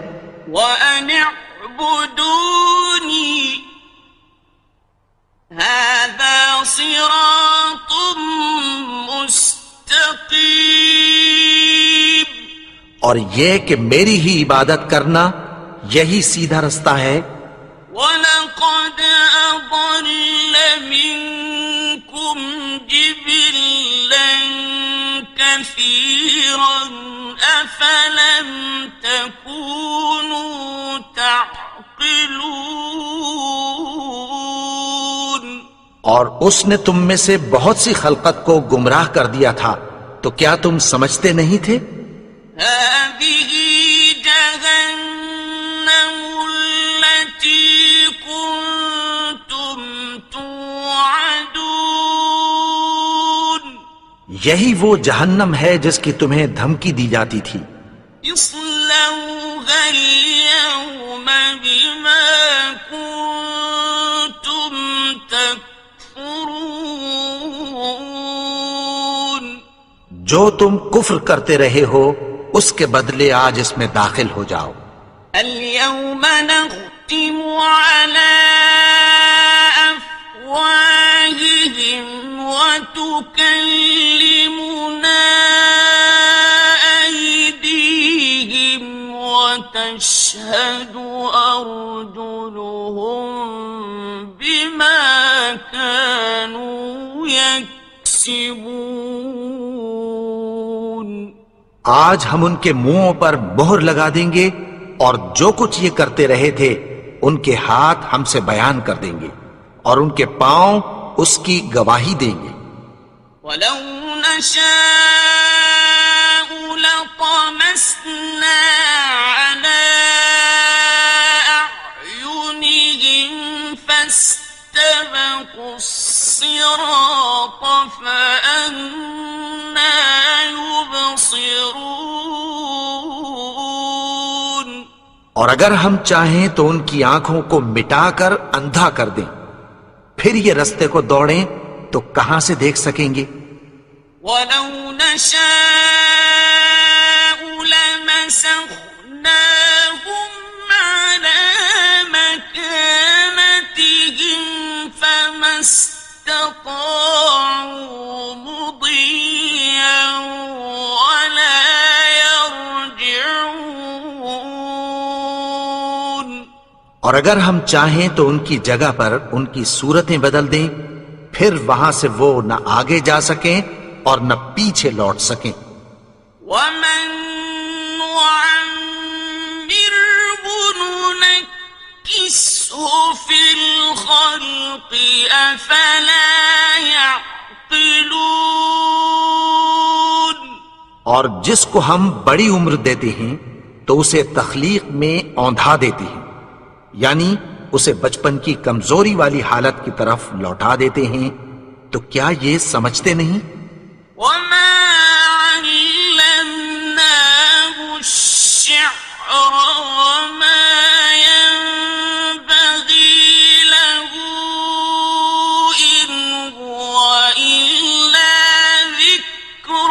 وَأَنِ اعْبُدُونِي هَذَا صِرَاطٌ مُسْتَقِيمٌ. اور یہ کہ میری ہی عبادت کرنا یہی سیدھا رستہ ہے. وَلَقَدْ أَضَلَّ مِنكُمْ جِبِلًّا كَثِيرًا أَفَلَمْ تَكُونُوا تَعْقِلُونَ. اور اس نے تم میں سے بہت سی خلقت کو گمراہ کر دیا تھا، تو کیا تم سمجھتے نہیں تھے؟ هذه جهنم التي كنتم توعدون. یہی وہ جہنم ہے جس کی تمہیں دھمکی دی جاتی تھی. اصلوها اليوم بما كنتم تكفرون. جو تم کفر کرتے رہے ہو اس کے بدلے آج اس میں داخل ہو جاؤ. اليوم نختم على أفواههم وتكلمنا أيديهم وتشهد أرجلهم بما كانوا يكسبون. آج ہم ان کے منہوں پر مہر لگا دیں گے اور جو کچھ یہ کرتے رہے تھے ان کے ہاتھ ہم سے بیان کر دیں گے اور ان کے پاؤں اس کی گواہی دیں گے. وَلَوْ نَشَاءُ لَطَمَسْنَا عَلَىٰ أَعْيُنِهِمْ فَاسْتَبَقُوا الصِّرَاطَ فَأَنَّىٰ يُبْصِرُونَ. اور اگر ہم چاہیں تو ان کی آنکھوں کو مٹا کر اندھا کر دیں، پھر یہ رستے کو دوڑیں تو کہاں سے دیکھ سکیں گے؟ وَلَوْ نَشَاءُ لَمَسَخْنَاهُمْ عَلَىٰ مَكَانَتِهِمْ فَمَا اسْتَطَاعُوا مُضِيًّا وَلَا يَرْجِعُونَ. اور اگر ہم چاہیں تو ان کی جگہ پر ان کی صورتیں بدل دیں، پھر وہاں سے وہ نہ آگے جا سکیں اور نہ پیچھے لوٹ سکیں. وَمَن نُّعَمِّرْهُ نُنَكِّسْهُ فِي الْخَلْقِ أَفَلَا يَعْقِلُونَ. اور جس کو ہم بڑی عمر دیتے ہیں تو اسے تخلیق میں اوندھا دیتے ہیں، یعنی اسے بچپن کی کمزوری والی حالت کی طرف لوٹا دیتے ہیں. تو کیا یہ سمجھتے نہیں؟ وَمَا عَلَّمْنَاهُ الشِّعْرَ وَمَا يَنبَغِي لَهُ إِنْ هُوَ إِلَّا ذِكْرٌ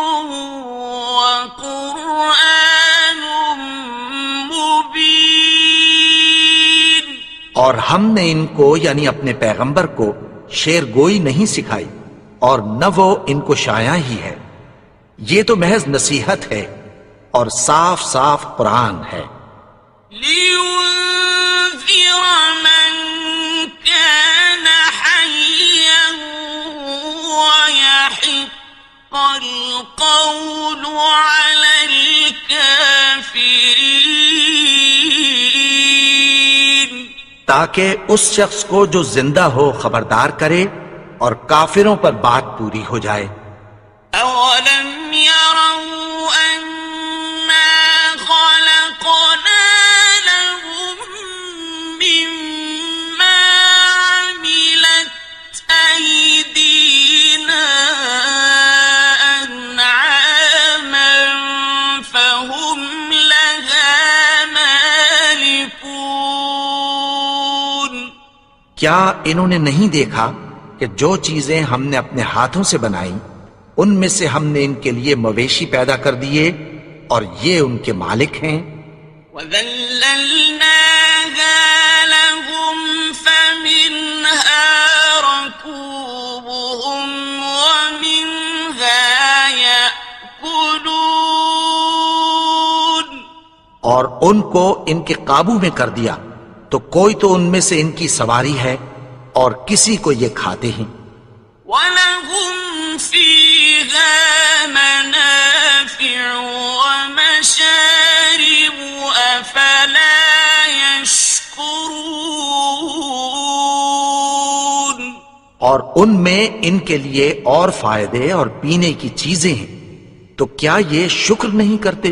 وَقُرْآنٌ مُبِينٌ. اور ہم نے ان کو یعنی اپنے پیغمبر کو شعر گوئی نہیں سکھائی اور نہ وہ ان کو شایع ہی ہے. یہ تو محض نصیحت ہے اور صاف صاف قرآن ہے. لِيُنذِرَ مَن كَانَ حَيًّا وَيَحِقَّ الْقَوْلُ عَلَى الْكَافِرِينَ. تاکہ اس شخص کو جو زندہ ہو خبردار کرے اور کافروں پر بات پوری ہو جائے۔ أَوَلَمْ يَرَوْا أَنَّا خَلَقْنَا لَهُم مِّمَّا عَمِلَتْ أَيْدِينَا أَنْعَامًا فَهُمْ لَهَا مَالِكُونَ۔ کیا انہوں نے نہیں دیکھا کہ جو چیزیں ہم نے اپنے ہاتھوں سے بنائیں ان میں سے ہم نے ان کے لیے مویشی پیدا کر دیے اور یہ ان کے مالک ہیں۔ وَذَلَّلْنَاهَا لَهُمْ فَمِنْهَا رَكُوبُهُمْ وَمِنْهَا يَأْكُلُونَ، اور ان کو ان کے قابو میں کر دیا تو کوئی تو ان میں سے ان کی سواری ہے اور کسی کو یہ کھاتے ہیں۔ وَلَهُمْ فِيهَا مَنَافِعُ وَمَشَارِبُ أَفَلَا يَشْكُرُونَ۔ اور ان میں ان کے لیے اور فائدے اور پینے کی چیزیں ہیں، تو کیا یہ شکر نہیں کرتے؟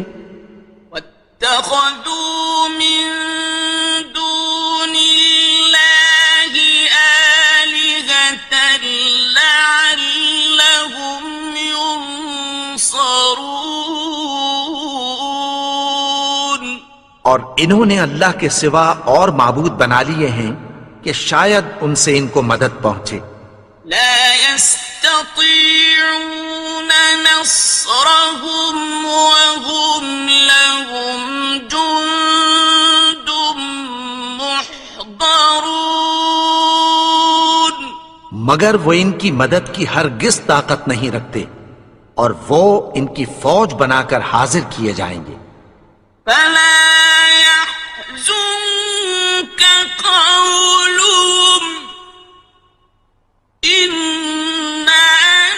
وَاتَّخَذُوا مِن دُونِ اللَّهِ آلِهَةً لَعَلَّهُمْ يُنصَرُونَ۔ اور انہوں نے اللہ کے سوا اور معبود بنا لیے ہیں کہ شاید ان سے ان کو مدد پہنچے۔ لا يستطيعون نصرهم وهم لهم جند محضرون۔ مگر وہ ان کی مدد کی ہرگز طاقت نہیں رکھتے اور وہ ان کی فوج بنا کر حاضر کیے جائیں گے۔ فلا يحزنك قولهم إنا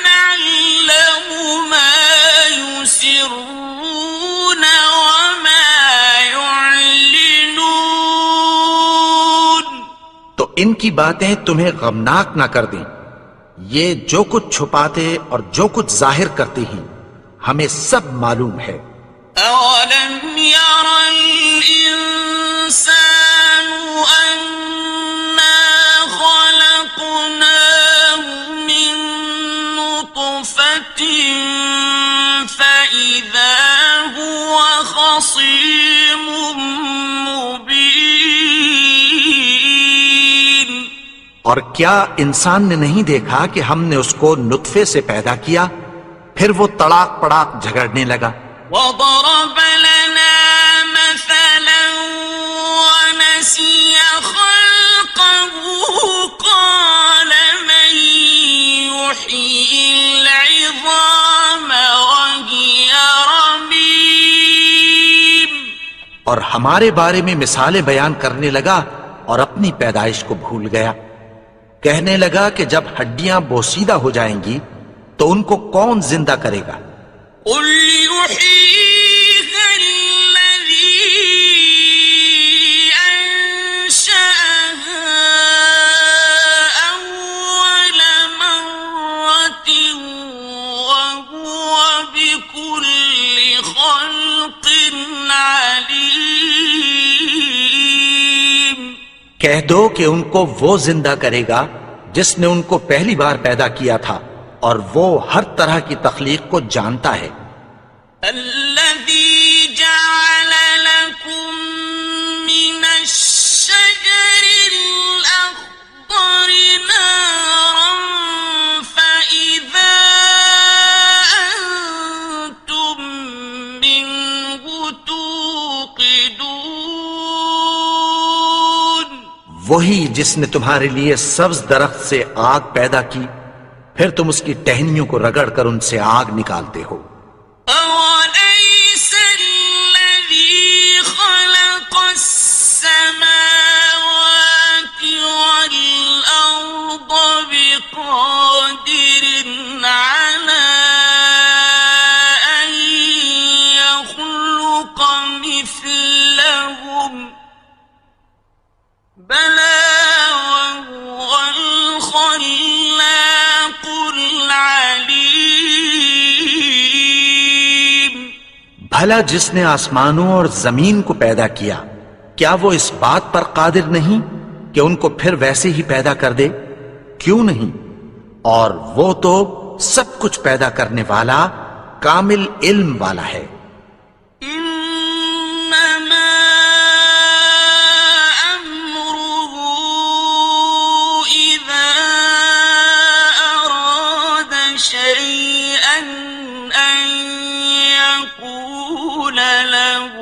نعلم ما يسرون وما يعلنون۔ تو ان کی باتیں تمہیں غمناک نہ کر دیں، یہ جو کچھ چھپاتے اور جو کچھ ظاہر کرتے ہیں ہمیں سب معلوم ہے۔ أَوَلَمْ يَرَ الْإِنسَانُ أَنَّا خَلَقْنَاهُ مِن نُّطْفَةٍ فَإِذَا هُوَ خَصِيمٌ مُّبِينٌ۔ اور کیا انسان نے نہیں دیکھا کہ ہم نے اس کو نطفے سے پیدا کیا، پھر وہ تڑاک پڑاک جھگڑنے لگا۔ وَضَرَبَ لَنَا مَثَلًا وَنَسِيَ خَلْقَهُ قَالَ مَن يُحْيِي الْعِظَامَ وَهِيَ رَمِيمٌ۔ اور ہمارے بارے میں مثالیں بیان کرنے لگا اور اپنی پیدائش کو بھول گیا۔ کہنے لگا کہ جب ہڈیاں بوسیدہ ہو جائیں گی تو ان کو کون زندہ کرے گا؟ قُلْ يُحْيِيهَا الَّذِي أَنشَأَهَا أَوَّلَ مَرَّةٍ وَهُوَ بِكُلِّ خَلْقٍ عَلِيمٌ۔ کہہ دو کہ ان کو وہ زندہ کرے گا جس نے ان کو پہلی بار پیدا کیا تھا، اور وہ ہر طرح کی تخلیق کو جانتا ہے۔ الذي جعل لكم من الشجر الأخضر نارا فإذا أنتم منه توقدون۔ وہی جس نے تمہارے لیے سبز درخت سے آگ پیدا کی، پھر تم اس کی ٹہنیوں کو رگڑ کر ان سے آگ نکالتے ہو۔ أَوَلَيْسَ الَّذِي خَلَقَ السَّمَاوَاتِ وَالْأَرْضَ بِقَادِرٍ عَلَىٰ أَن يَخْلُقَ مِثْلَهُم؟ بَلَىٰ بھلا جس نے آسمانوں اور زمین کو پیدا کیا کیا وہ اس بات پر قادر نہیں کہ ان کو پھر ویسے ہی پیدا کر دے؟ کیوں نہیں؟ اور وہ تو سب کچھ پیدا کرنے والا کامل علم والا ہے۔ إنما أمره إذا أراد شيئا أن يقول له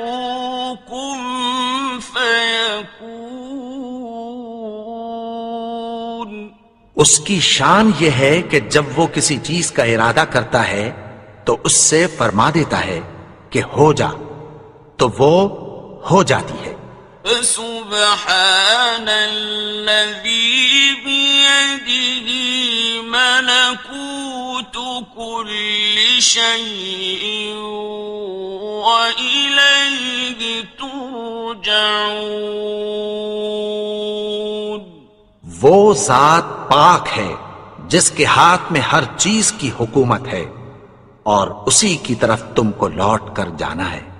كن فيكون۔ اس کی شان یہ ہے کہ جب وہ کسی چیز کا ارادہ کرتا ہے تو اس سے فرما دیتا ہے کہ ہو جا، تو وہ ہو جاتی ہے۔ فسبحان الذي بيده ملكوت كل شيء وإليه ترجعون۔ وہ ذات پاک ہے جس کے ہاتھ میں ہر چیز کی حکومت ہے اور اسی کی طرف تم کو لوٹ کر جانا ہے۔